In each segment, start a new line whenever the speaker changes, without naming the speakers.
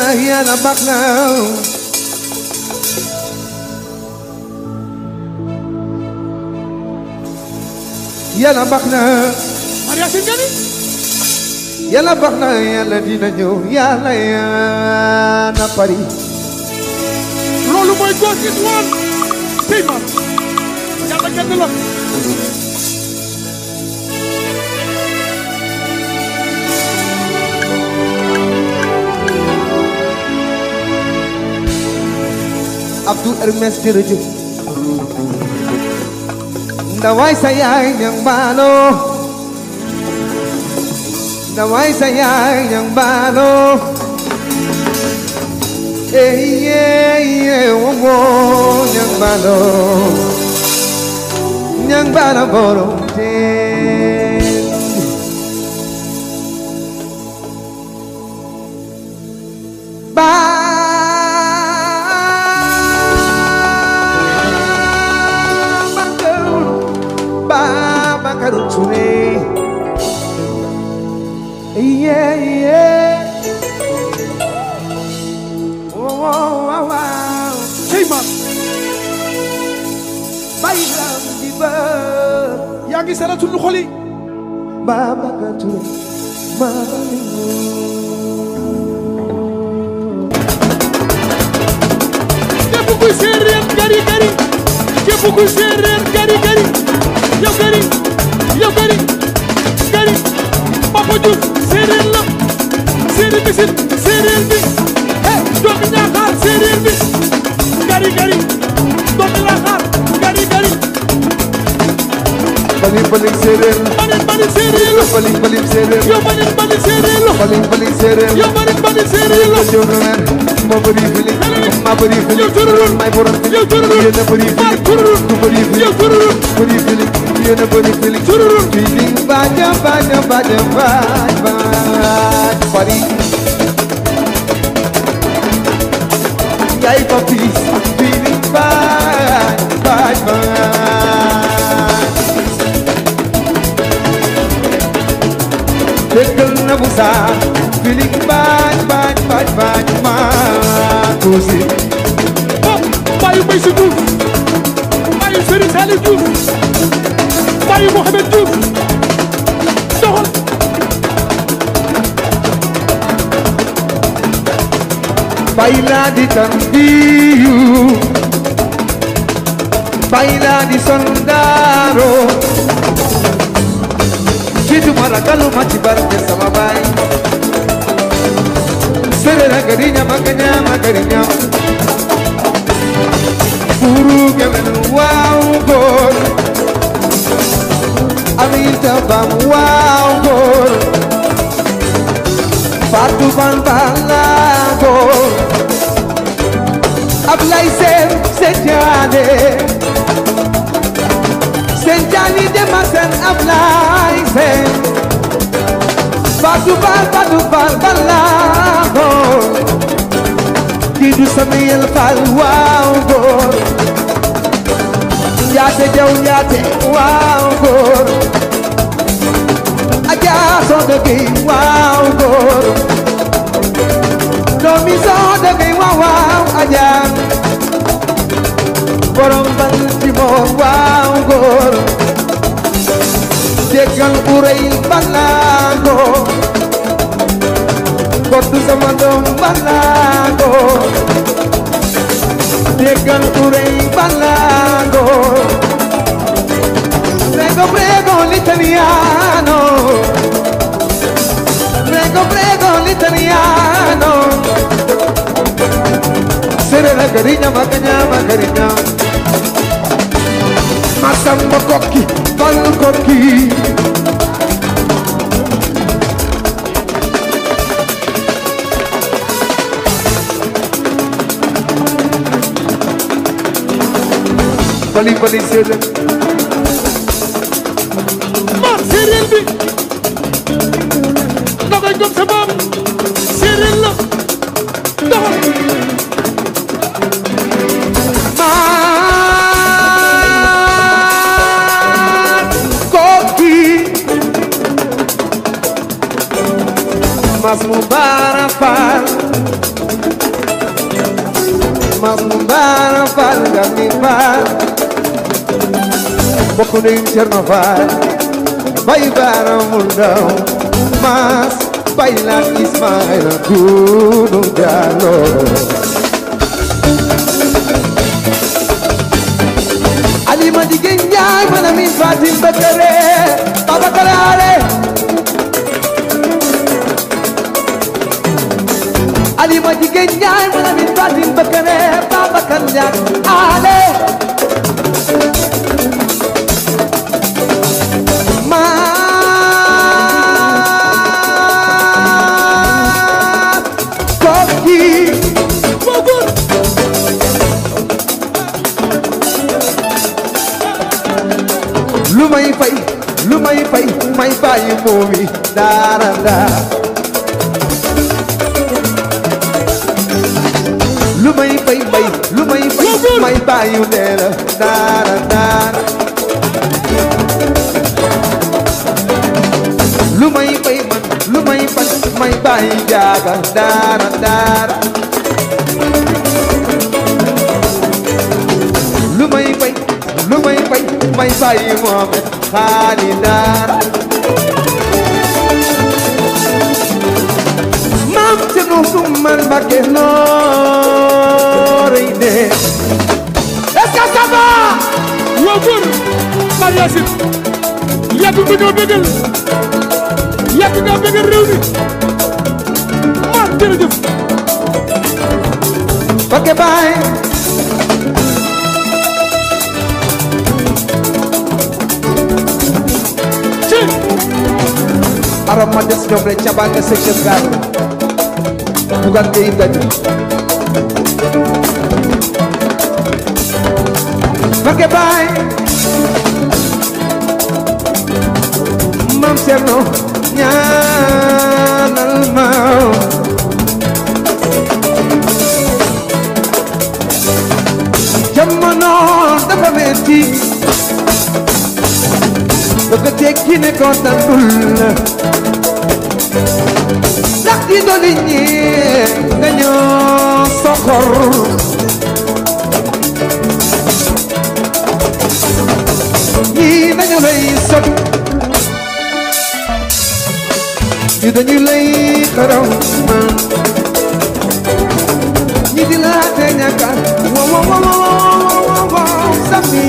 yàlla baax na yàlla baax na
Maria Singani
yàlla baax na yàlla dina ñëw yàlla Paris
loolu mooy góor gi tuwaan tey ma yàlla kenn la
Abdou Hermes jërëjëf ndaway sa yaay ñang baalo ndaway sa yaay ñang baalo wo ñang baalo borom teen Babacar Touré wow
tey ma
bàyyi lam di ba
yaa ngi seetal lu xol yi
Babacar Touré
képp kuy séeréer gari gari képp kuy séeréer gari gari yow gari Papa Diouf séeréer la séeréer bisit séeréer bi doomi Ñaaxaar séeréer bi gari doomi Laxaar gari
baling séeréer
baling séeréer la
baling séeréer
yow baling séeréer la
baling séeréer
yow baling séeréer la
ma bëri feeling ma bëri feeling
yow tururul
may borom
yow tururul
yéen a bëri
Faat
feeling
tururul
ku bëri feeling
yow tururul
bëri feeling yéen a bëri feeling
tururul
feeling baja Paris yaay papis feeling baja déggal na bu saa feeling baja ma tuusi
bàyyi Mbaye Sy Diouf bàyyi Serigne Saliou Diouf bàyyi Mohamed Diouf doxal
baila di tambiyu baila di sondaro jitu marakalu mati barke sama bay serera garinya magarinya buru kemen wow gol aminta bam wow gol Fatou Ban Balago Ablay Senjani de Masen Ablay Sen Fatou Ban Balago Kidu Samuel Fall wow gor Yate Jaw Yate wow gor Aja Sodegi wow gor Domi Sodegi wow aja Borom Baltimore wow gor Degal Urey Balago Kotu sama dom Balago Degal Urey Balago Prego l'italiano Prego l'italiano Serena cariña magariña Masamba kokki bal kokki bali serena
séeréer bi da koy gëm sa bopp séeréer la doxal
koki mas mu bara fal Mambara fal gami fal bokk nañu Cerno Faal bay baara mundaw mas bay lan Ismaila Dudu Jalo Alima jigéen Njaay mana min Fatim Bakare Baba Kalaare Alima jigéen Njaay mana min Fatim Bakare Baba Kalaare lu may fay may bàyyi moomi dara dara lu may fay may bàyyi neela dara dara lu may fay may bàyyi jaaga dara dara lu may fay may bàyyi Mohamed Xaali Daara maam te nu man Mbakke noorey de est-ce que ça va
waa góor Mariasin yàgg nga ñoo bégal yàgg nga bégal réew mi maam jërëjëf
Mbakke baay aram ma des ñoom rek cabal nga section gaal bugan ngay gañ Mbakke baay Maam Cerno ñaanal ma jamono dafa metti bëgg tekki ne ko tànnul ndax di doon ñi nga ñoo soxor ñii dañu lay sot ñi dañu lay xaram ñi di la te ñaka wow sami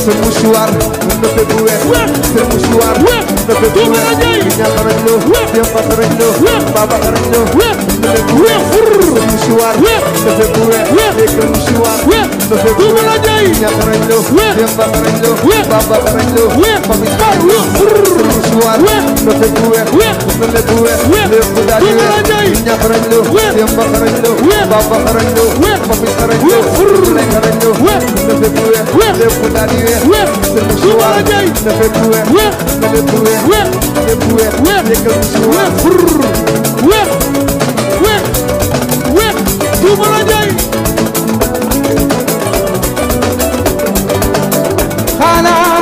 Sër mouchoir na fekk bu weex sër mouchoir na fekk bu weex ñaar xarañ loo dem ba xarañ loo baba xarañ loo na fekk bu weex sër mouchoir na fekk bu weex sër mouchoir na fekk bu weex ñaar xarañ loo dem ba xarañ loo baba xarañ loo papi xarañ loo sër mouchoir na fekk bu weex na fekk bu weex lépp daal di weex ñaar xarañ loo dem ba xarañ loo baba xarañ loo papi xarañ loo lay xarañ loo na fekk bu weex lépp daal di weex sër mouchoir na fekk bu weex na fekk bu weex lépp weex yëkkal mouchoir
Tuubala Njaay
xanaa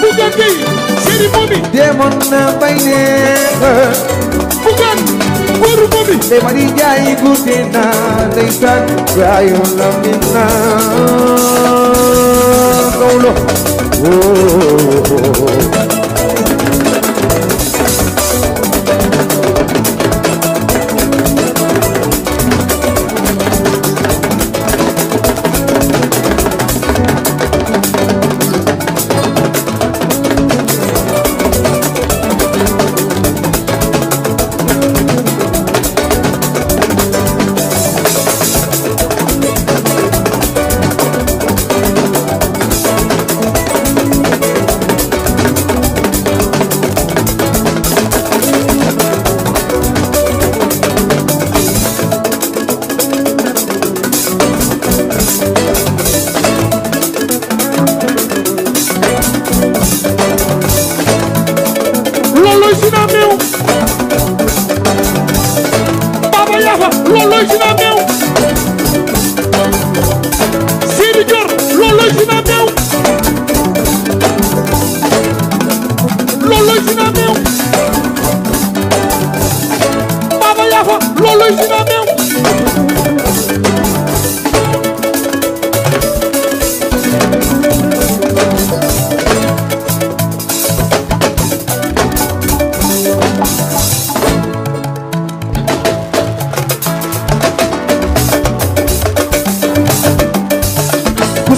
Bugan Gey Seri Momi
demoon na bay neex
Bugan góoru Momi
de ma di jaay guddi na ndeysaan yaayu la min na gawlo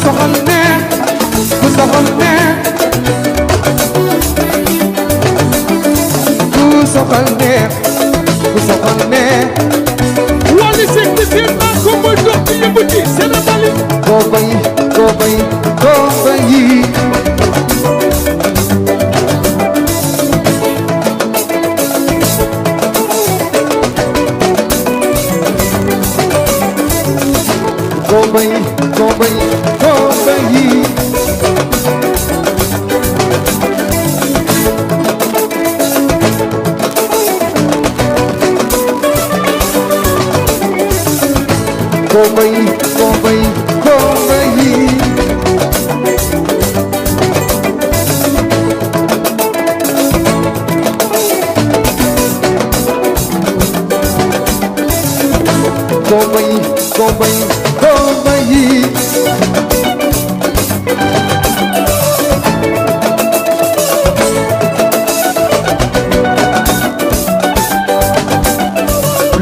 soxal neex ku soxal neex ku soxal neex ku soxal neex
Wally Seck di seen naa ko mooy dox ci yëngu ci Sénégal yi
koo bay koo bay koo bayi koo bay koo bay koo bayi koo bay koo bay koo bayi koo bay koo bay koo bayi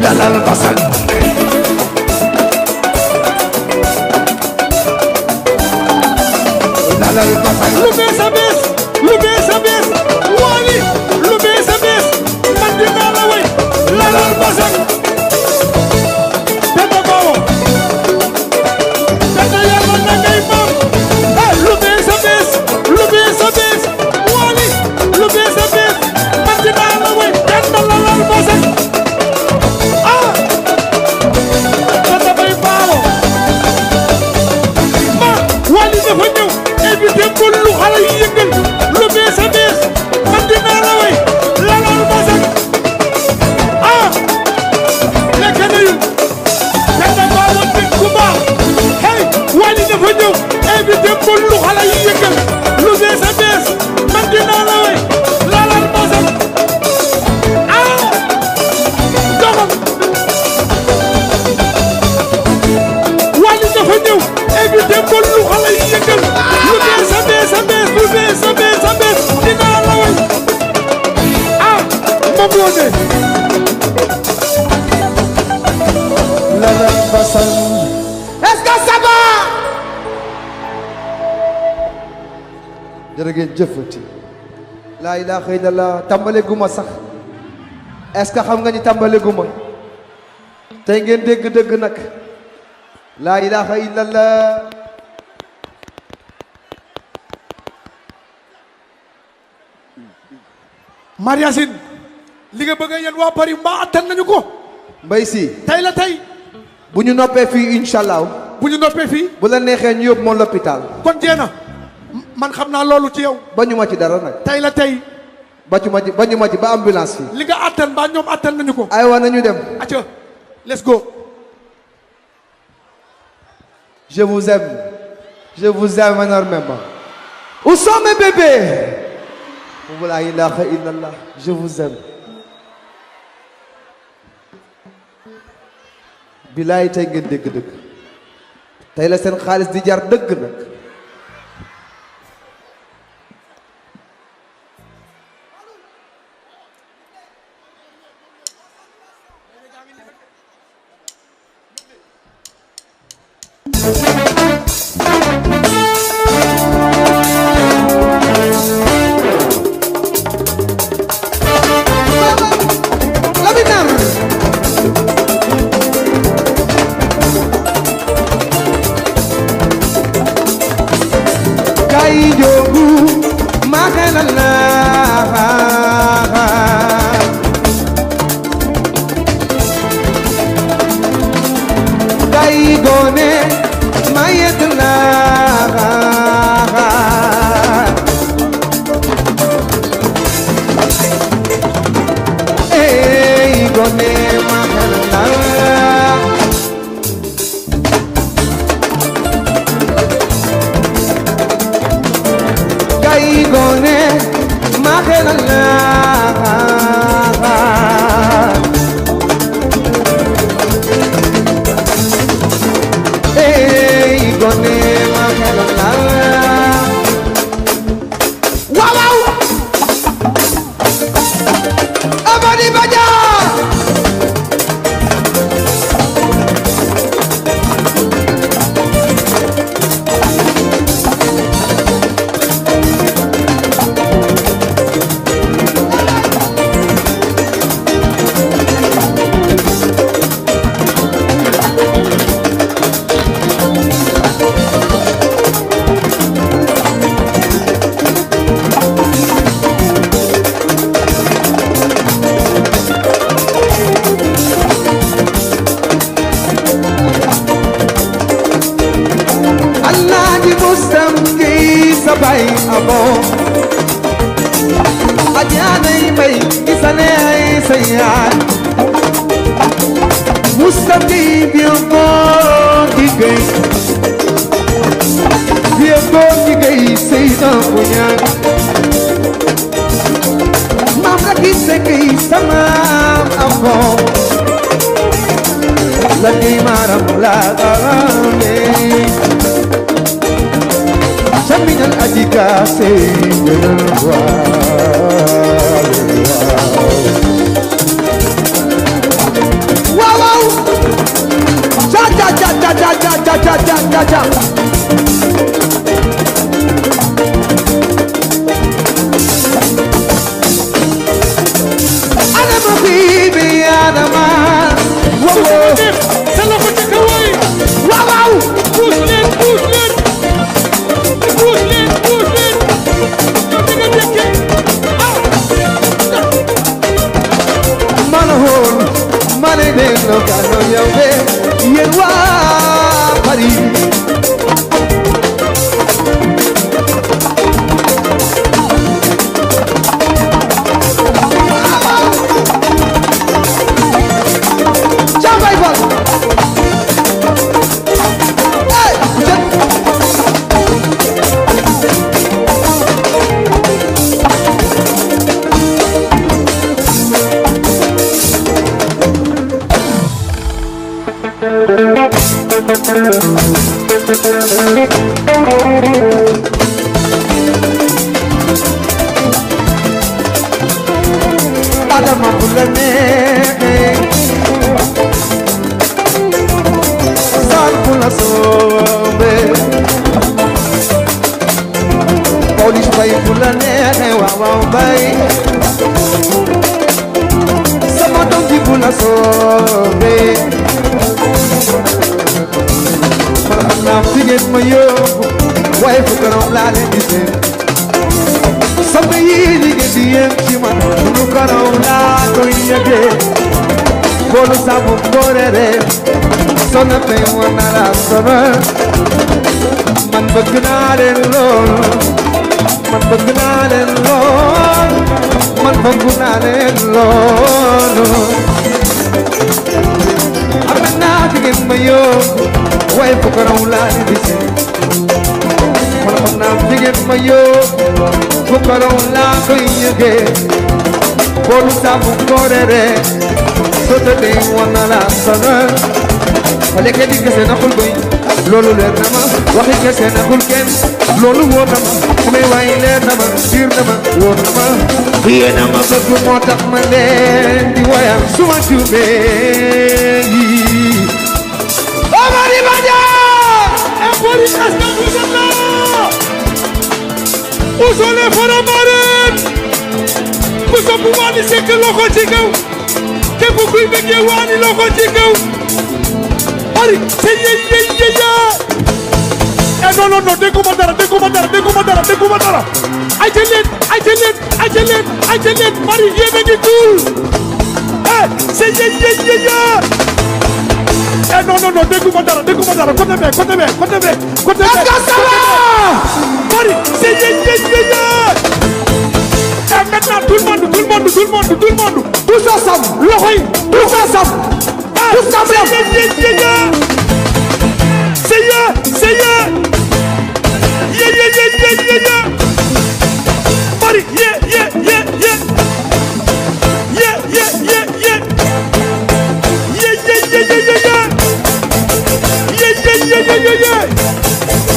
lalal basal lalal basal
lu bees a bees lu bees a bees Wally lu bees a bees man dinaa la way lalal basal Penda Bawo Penda yàlla na ngay maam lu bees a bees lu bees a bees Wally lu bees a bees man dinaa la way Penda lalal basal Penda bay Bawo ma Wally dafa ñëw invité ko lu xale yi yëngal lu bees a bees man dinaa la way lalal basal lekk nañu Penda Bawo nit ku baax hey Wally dafa ñëw invité ko lu xale yi yëngal lu bees a bees man dinaa la way lalal basal doxal Wally dafa ñëw invité ko lu xale yi yëngal lu bees a bees a bees lu bees a bees a bees dinaa la way moom loo ne
lalal basal est-ce que ça va jërë ngeen jëfati laa ilaaha illallah tàmbale guma sax est-ce que xam nga ni tàmbale guma tey ngeen dégg dëgg nag laa ilaaha illallah
Mariasine li nga bëgg a yéen waa Paris mbaa attan nañu ko
mbay si
tey la tey
bu ñu noppee fii inshallah
bu ñu noppee fii
bu la neexee ñu yóbbu moom l'hôpital
kon jeena man xam naa loolu ci yow
ba ñu ma ci dara nag
tey la tey
ba ñu ma ci ba ambulance fii
li nga attan mbaa ñoom attan nañu ko
aywa nañu dem
acca let's go
je vous aime énormément où sont mes bébés la ilaha illallah je vous aime bilaay tey ngeen dégg dëgg tey la seen xaalis di jar dëgg nag sabay abo ajana may isane sayar Mustafi bianco digay say na punya Mama kise kay sama abo lagi maram lagarane Saminal adika say wow wow cha cha cha cha cha cha cha cha cha Baby, Adama. Wow, wow.
Hello, what you doing?
Wow, wow.
Push it.
Manahol, manene no cano yawe, yewa pari. Adama bulane sal pula sobe Polish bay bulane wa bay sama dongi pula sobe Nam tiget mayo way fukaram lale dise Sabe yini gediyem chima fukaram la koyage Bolu sabu korere sona pe wana la sona Man bagnare lol Man bagnare lol Man bagnare lol Amna tiget mayo way fukaram lale dise Nam tiget mayo fukaram la koyage Bolu sabu korere sona pe wana la sona Wale ke di kese na khul boy lolu leer na ma waxi kese na khul ken lolu wóor na ma kumay way leer na ma biir na ma wóor na ma yéena ma bëgg moo tax ma leen di wayal suma juume yi Omari Badiane
Empori Escandusana Usole fara maren Kuso buwani seke loko ci kaw Képp kuy bëggee waani loko ci kaw Ari c'est ye eh non dégguma dara ay jëleen mari yéena ngi cool eh c'est ye eh non dégguma dara côté be mari c'est ye eh maintenant tout le monde
tous ensemble
loxo yi
tous ensemble
c'est ye Mari ye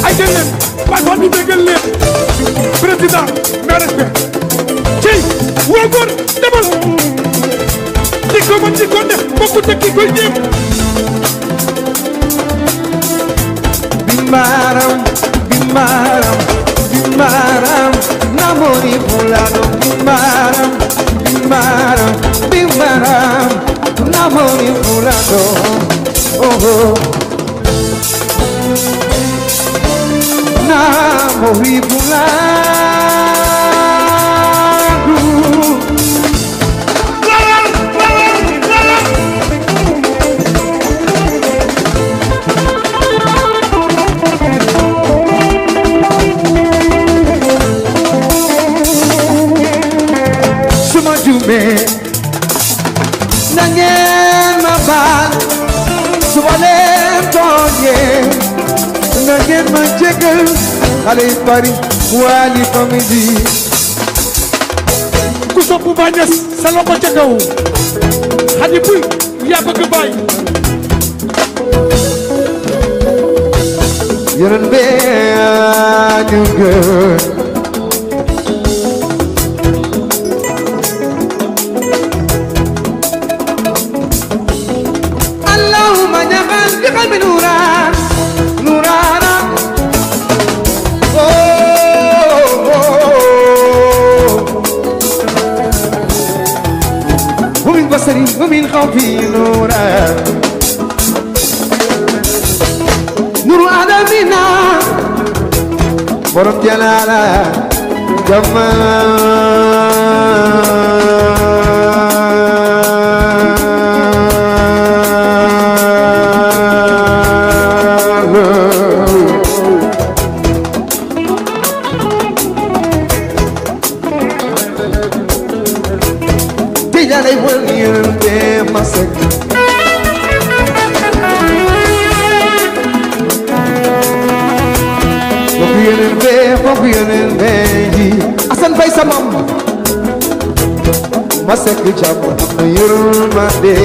ay jëleen pas fa di bégal leen président mais respect ci waa góor demal di ko def bokku te ki koy jéem
Bimbaram namori fulano Bimbaram namori fulano oh namori fulano xale yi bari Wally Family
ku sopp Baay Ñas sa loxo ca kaw Xadi Puy yaa bëgg Baay
yeneen bee ñu gën Allahumma ñaxal bi xal bi nuuraan nuuraana ومن بصري ومن خوفي نورا نور عالمنا برم جلالا They will hear them masek. Fokuyen be, Asan Fay samam. Masek jam yurmande.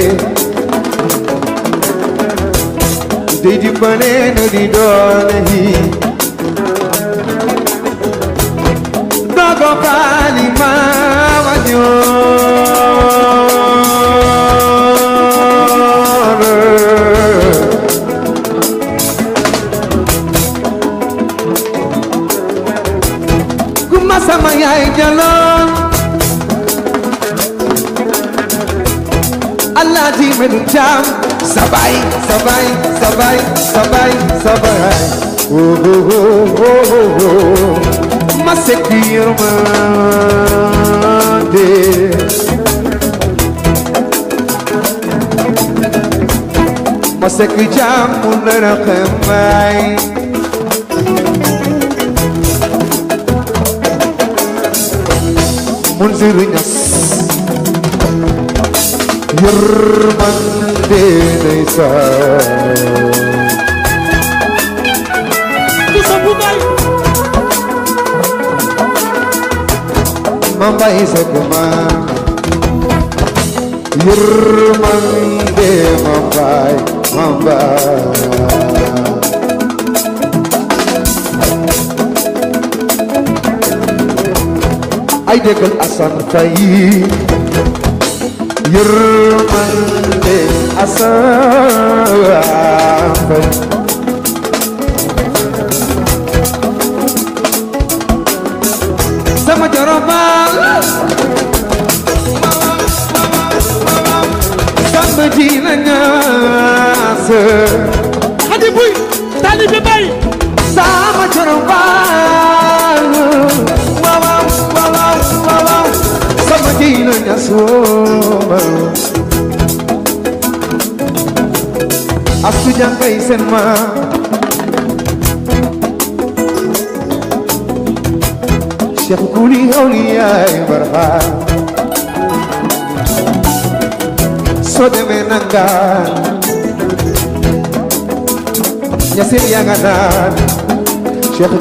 Dey di bane no di dolehi. Dogo pali ma wanyo. Sama yaay jalon Allah di menu jam sabay sabay sabay sabay sabay masekir mande masekir jam munara khamay Munzir Ñas yërmande ndeysaan
ku sopp Baay
ma mbay sekk ma yërmande ma mbay ay déggal Asan Fay yërmande Asan Fay sama jorobal sama diina ñaas
Xadi Puy taalibe Baay
sama jorobal sama diina ñaas astu jangay sen ma Cheikh Kuli awliyaay barxaan soo demee nangaan ñaseen yaa nga naan Cheikh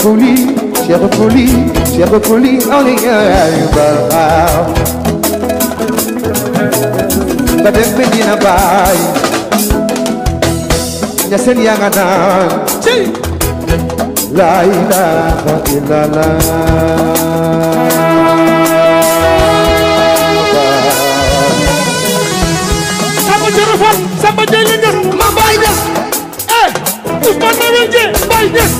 Kuli awliyaay barxaan nga dem Medina Baay ñaseen yaa nga naan la ilaha illallah
Samba Joro Fall Samba Jey la Ñas ma Baay Ñas Ousmane Noël Dieng Baay Ñas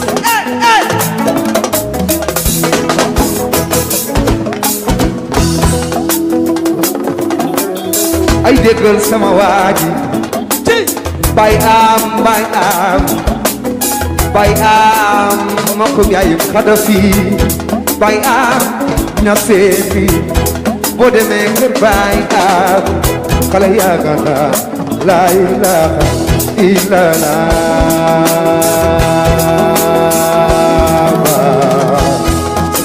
ay déggal sama waaji Baay am makkum yaayum Xadafi Baay am ñaseefi boo demee kër Baay am xale yaa nga naan la ilaha illallah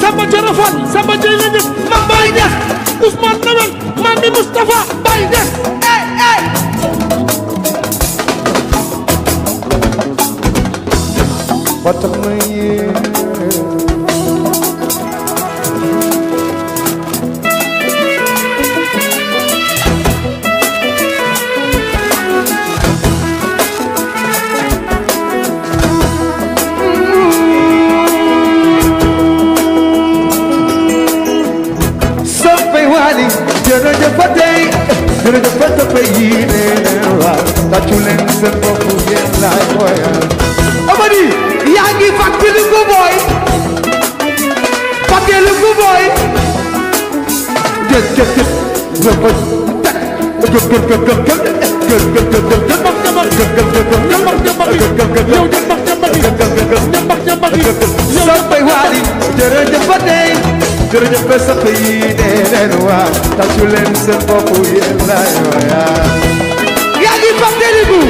Samba Joro Fall Samba Jey la Ñas ma Baay Ñas Ousmane Noël Mami Moustapha Baay Ñas
ba tax na yéen jërëjëf ba tey jërëjëf ba tey yi ne waaw tàccu leen seen bopp yéen laay woyal Amady yaa ngi fàttaliku booy fàttaliku booy soppay waali jërëjëf ba tey jërëjëf ba soppay yi nee leen waaw tàccu leen seen bopp yéen laay woyal yaa ngi fàttaliku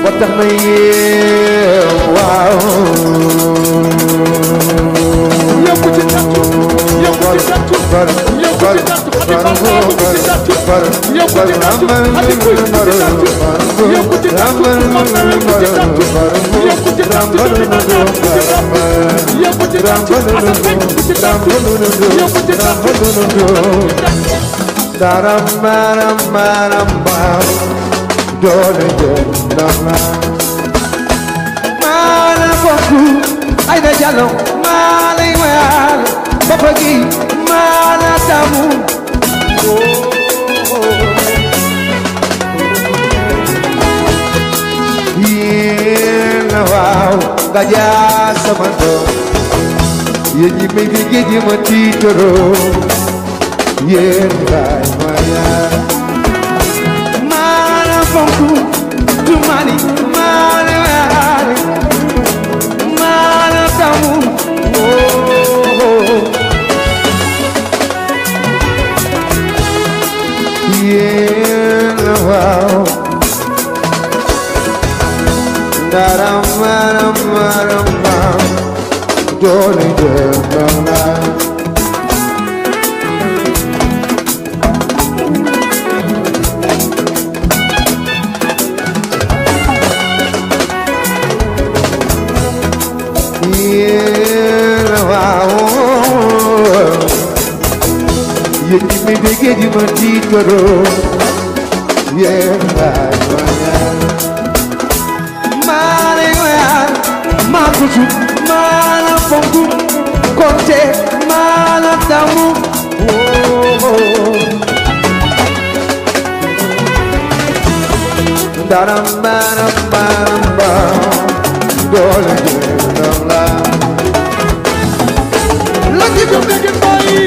ba tax na yéen waaw
yóbbu ci tàccu yóbbu ci tàccu yóbbu ci tàccu xadi baabu ci tàccu yóbbu ci tàccu xadi kuy ci tàccu yóbbu ci tàccu man na leen ci tàccu yóbbu ci tàccu di na ci tàccu yóbbu ci tàccu asan fekk ci tàccu yóbbu ci tàccu
daram maram maram baaw doole jëm dama maala bokku ay da jalo maala wayal papa gi maala tamu yéen waaw nga jaa sama doom yéen ñi may fi géej ma tiitaroo yéen baay wayal fonku du mani mane wale mane tamu yeah wow daram maram maram dole dole yéen ñi may déggee di ma tiitaroo yéen laay wayal maa lay wayal maa ko sut maa la fonk konte maa la tamu daram baram baram baram doole jëm la
la ci jëm dégg bàyyi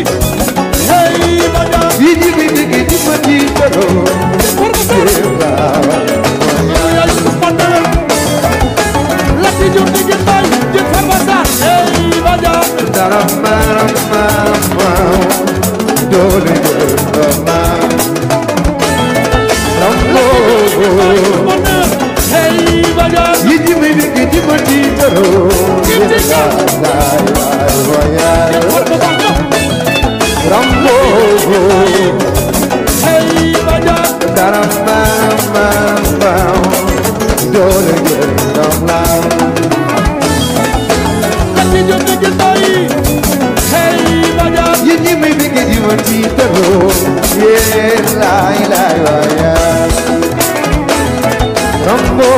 yi di bi di di ma di taro
la ci jëm dégg bàyyi ci Farba Sarr hey baja
daram maram maram doole dama rambo
hey baja
yi di bi di ma di taro Rambo
hey baja
daram maram doole dam la
la ci jëm dégg bàyyi hey baja
yi ñi may bëgg di ma tiitaroo yéen laay laay wayal Rambo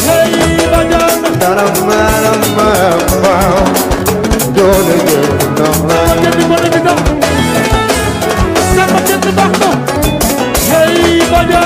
hey baja
daram maram doole dam la
kenn ko ne bidam sama kenn baax na hey baja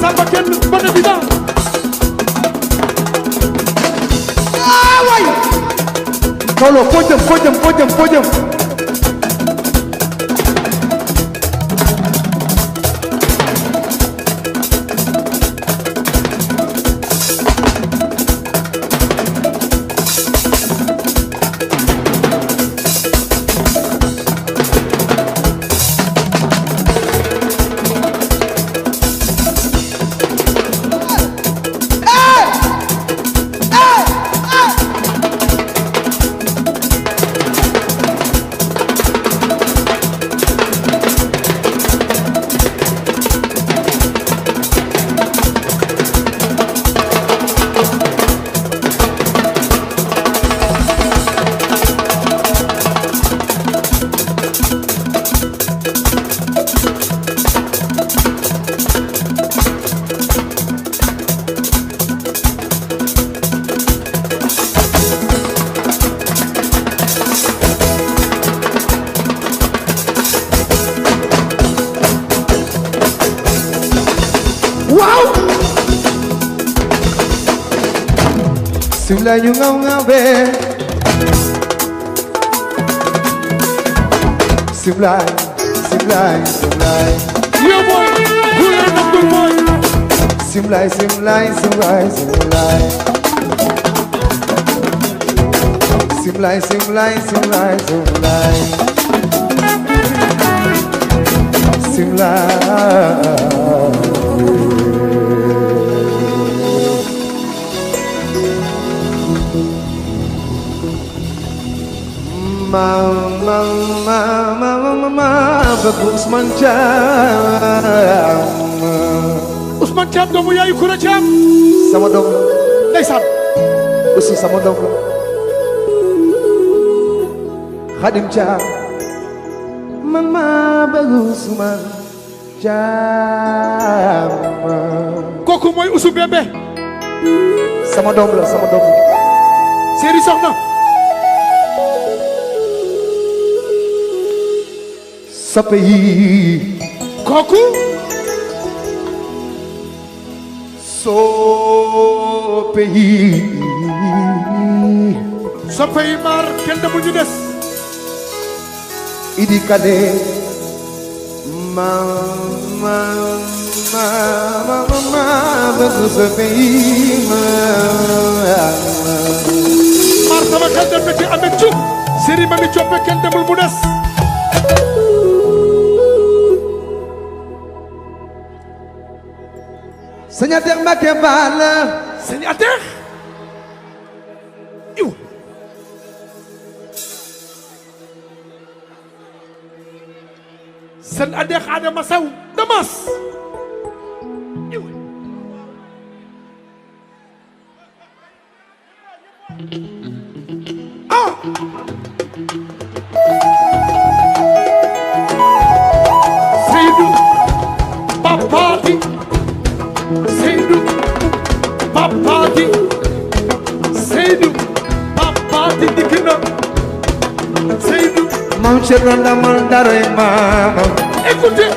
Samba kenn ko ne bidam
waay Tolo foo jëm Simlay ñu ngaw be Simlay
Yo boy who let up the boy
Simlay Simlay Mama bëgg Ousmane
Thiam doomu yaayu Koura Thiam
sama doom la
ndeysaan
aussi sama doom la Khadim Thiam mama bëgg Ousmane Thiam
kooku mooy Ousou Bébé
sama doom la
Séri Soxna
soppe yi
kooku
soppe yi
maar kenn demul ñu des
Idi Kade mama bëgg soppe yi
maar sama xel dem na ci Ameth Diouf Séri Mami Coppe kenn demul mu des
Sëñ Atex Mbacke Baal
Sëñ Atex iw Sëñ Atex Adama Sow Damas iw Seydou Papati Seydou Papati dikk na Seydou
Mam Cerno Ndamal Daroy Maam
écoutez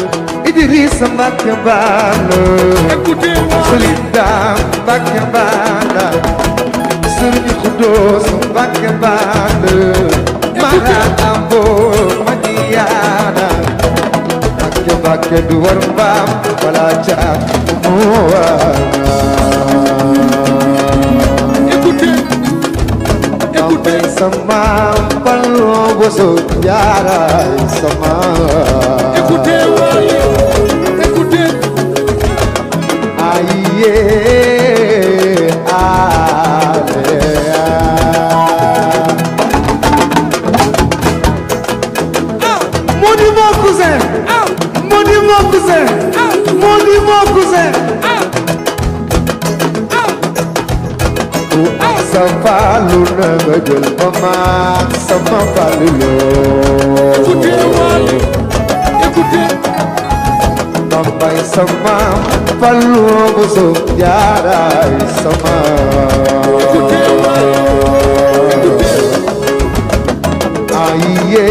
Idrissa Mbacke Baal
écoutez
Solinda Mbacke Baal Serigne Khoudoss Mbacke Baal Mara Ambo Madiana Mbacke du war mbaam wala caam écoutez sama Fallu Boso Jaara sama
écoutez waay écoutez
aye Moni mon cousin sama Fallu na nga jël mama sama Fallu
écoutez waay écoutez
Mambay sama Fallu Boso Jaara sama
écoutez waay écoutez
aye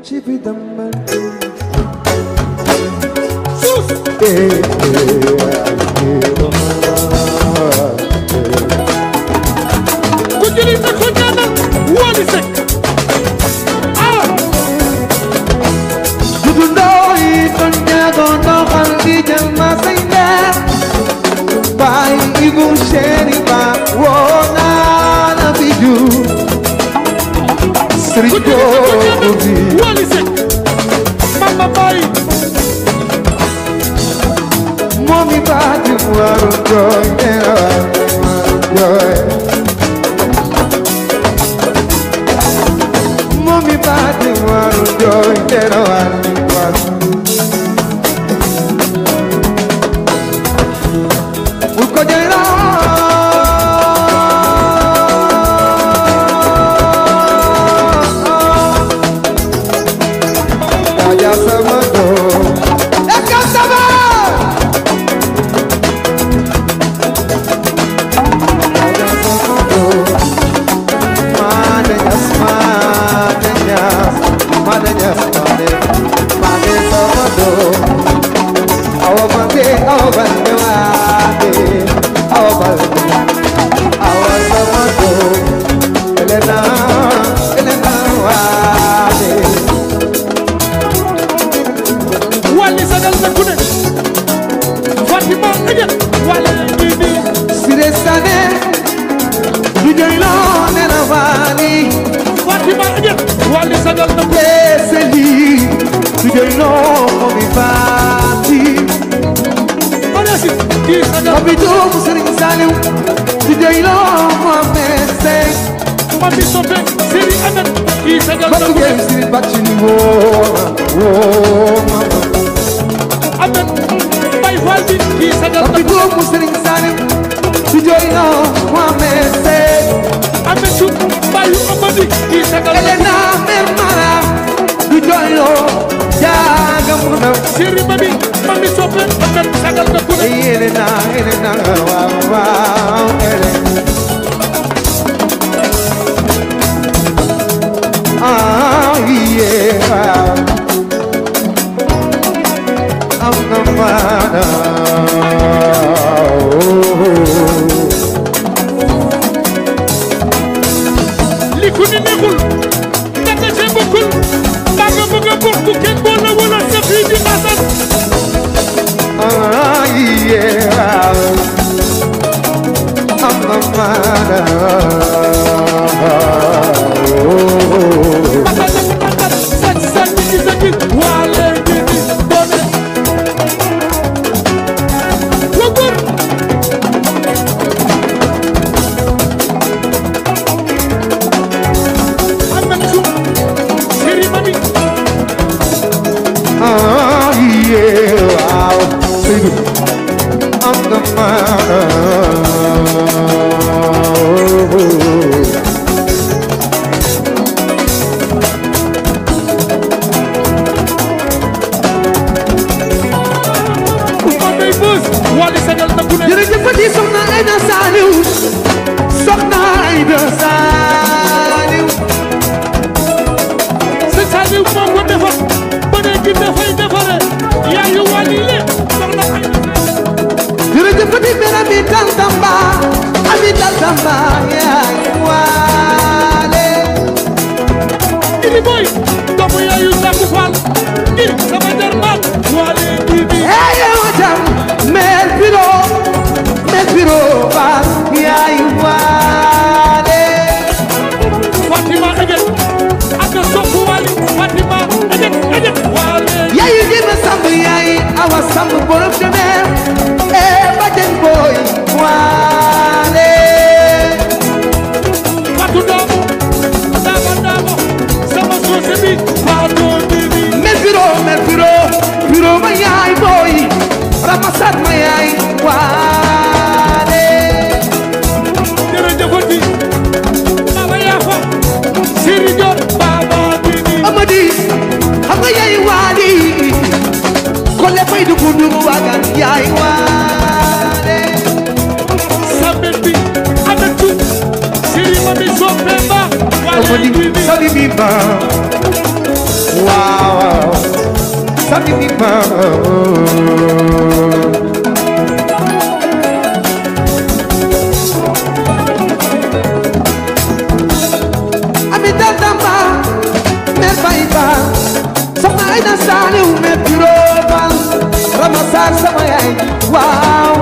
Shibidamman
sus ku jëli sa ko ñaanal Wally Seck
Dudu Ndoy kon ñaago ndoxal di jël ma say leer Baay Ibu Chéri Ba woo naa la bi ju Sëriñ Joogu bi
Wally Seck Mama Baye
Momi baati mu waru jooy nera jooy Momi baati mu waru jooy nera Bul ko jooy
Wally sagal na ku ne Fatima Ajet Wally ngi nii
Siré Sané du joyloo ne na Wally
Fatima Ajet Wally sagal na ku ne
Seli du joyloo mi Fati
Manasi kii sagal
Papi doomu Serigne Saliou du joyloo Mohamed Seck
Papi Sope Serigne Amet kii sagal na ku ne
Serigne Bachini woo mama
Amet Baye Fall bi kii sagal na
Papi doomu Serigne Saliou du joyloo Mohamed Seck
Ametu Baye Amadi kii sagal na
Elena Mermara du joyloo jaaga muna
Serigne Mami Sope Amet sagal na ku ne
Elena waaw Elena yeah I'm the man
li ku ni nekkul naka see bokkul mbaa nga bëgg a bokk kenn boo la wala sa fii di masal
yeah I'm the man Wow, sabi mi ma Ami dadamba me baiba Sama ina sani ume piroba Ramasar sama yai wow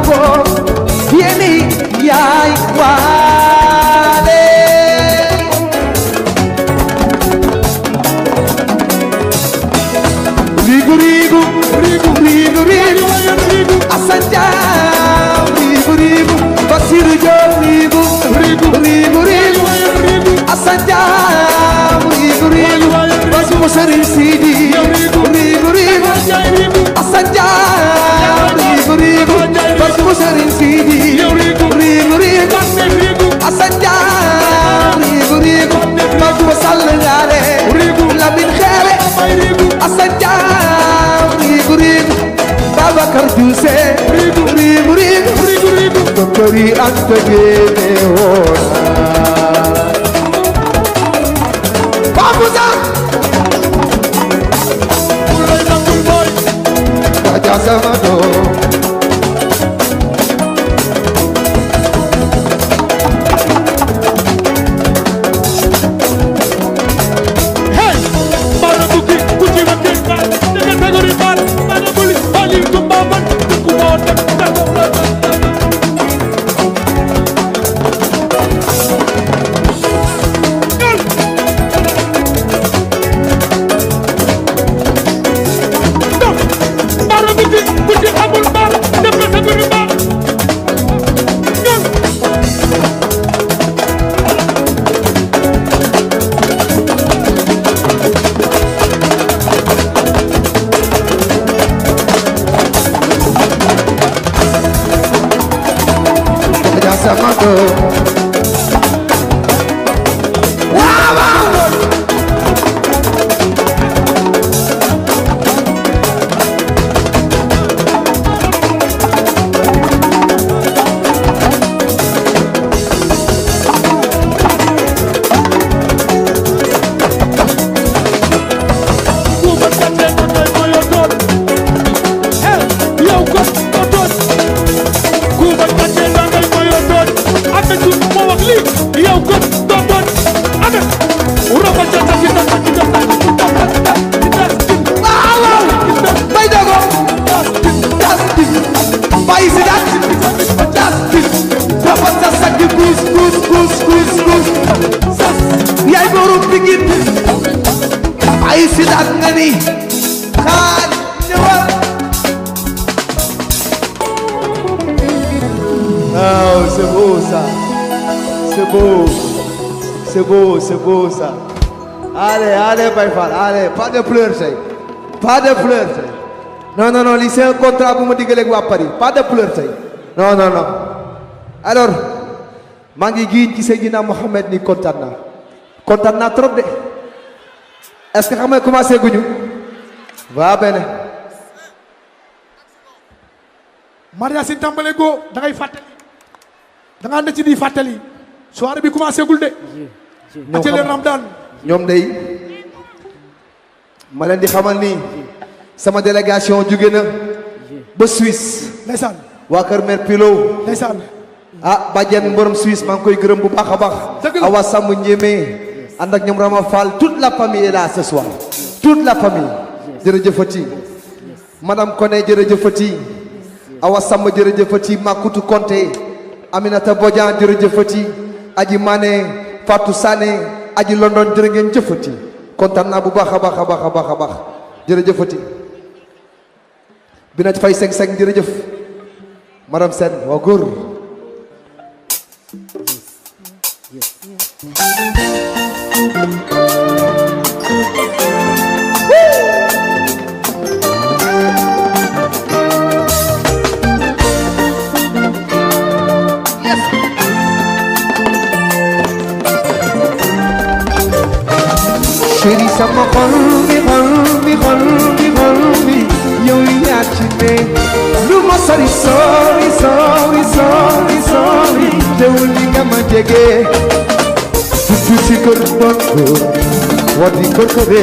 Yeni yai wale Rigu Asanja Rigu Basiru jo Rigu Asanja Rigu Basiru seri sidi Rigu Asanja Rigu Basiru seri sidi Rigu Asanja Rigu Basiru salengale Lamin khere Asanja Babakar Juse Rigu Doktori anta gene hona Babuza
Ulay na kumboy
Kaja samado
Hey Mana buki Kuchi wakil Mana Tagori Mana Buki
Mohamado waaw waaw c'est beau ça. Allez, Baye Fall, allez, pas de pleurs, pas de pleurs. Non, lii c'est un contrat bu ma diggalee ak waa Paris, pas de pleurs tey. Non. Alors, maa ngi giiñ ci Seydina Mohamed ni kontaan naa trop de. Est-ce que xam nga commencé guñu? Waa bene.
Maria Sine tàmbale go da ngay fàttali. Da nga ànd ci di fàttali. Soirée bi commencé gul de.
ñoom day ma leen di xamal ni sama délégation jóge na ba Suisse.
ndeysaan
waa kër mère Pilo.
ndeysaan
bàjjen borom Suisse maa ngi koy gërëm bu baax a baax. Awa Samb Ndiémé ànd ak ñoom Rama Fall toute la famille est là ce soir. toute la famille. jërëjëfati madame Koné jërëjëfati Awa Samb jërëjëfati Makutu Konté Aminata Bodian jërëjëfati Aji Mané Fatou Sané Aji London jërë ngeen jëfati kontaan naa bu baax a baax jërëjëfati Binaj Fay 5 jërëjëf madame Sène waa góor chéri sama xol bi yow yaa ci ne lu ma sori teewul li nga ma jege tuuti kër doon ko wadi kër ko de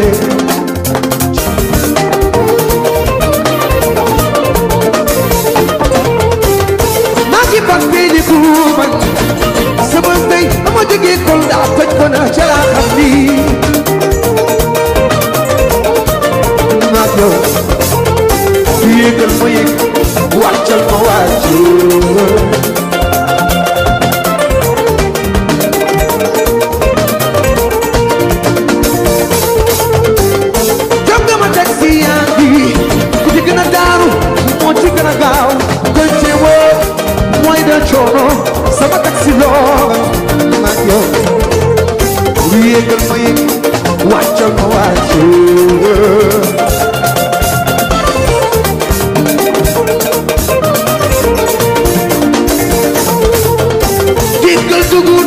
maa ngi bak bi di ku man sama ndey dama jege kol daa toj ko na ca laa xam ni yéegal ma yéeg wàccal ma wàcc jom nga ma taxi yaa ngi ku ci gën a daaru moo ci gën a gaaw koy teewoo mooy da coono sama taxi loo ma yow yéegal ma yéeg wàccal ma wàcc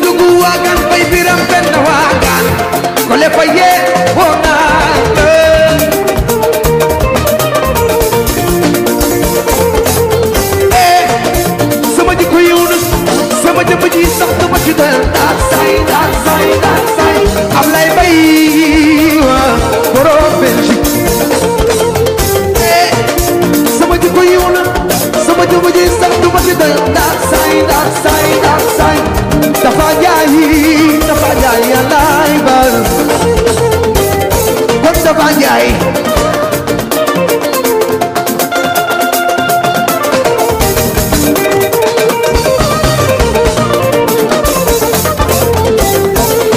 dugu waagan bay biram benn waagan ko le fa yee woo naa sama jikko yiw na sama jëmm ji sax dama ci dal daal say am lay bay borom Belgique sama jikko yiw na sama jëmm ji sax dama ci dal daal say dafa jaay yàllaay bal kon dafa jaay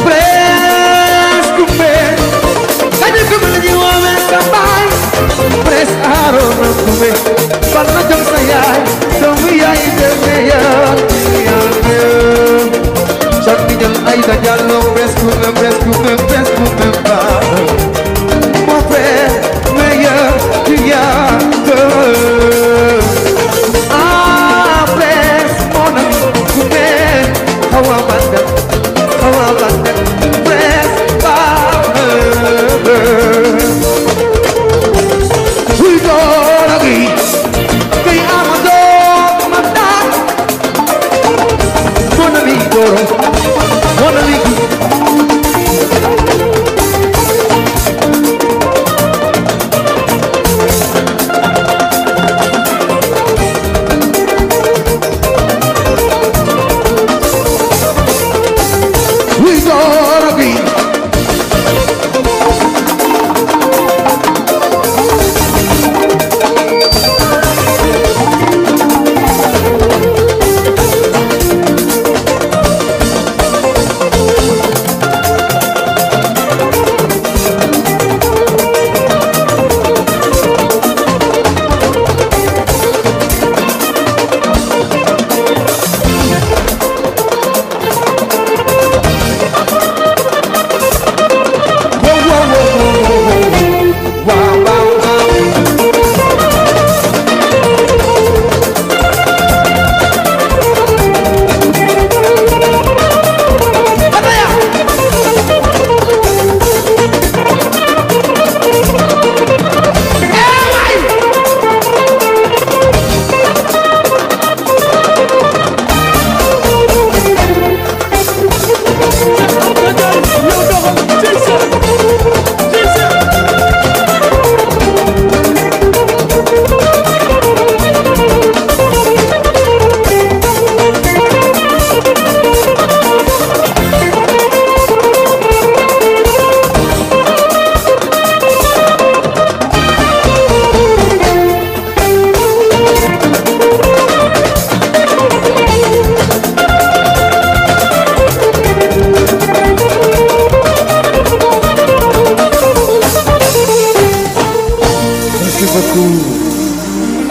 presque kumbe kañu kumbe la ñuy woowee sa baay presque aaroon na kumbe bal na jom sa yaay doomu yaay deme yaa Aïda Diallo presque pas mon frère meilleur tu y as presque mon ami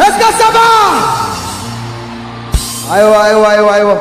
est-ce que ça va aywa aywa aywa aywa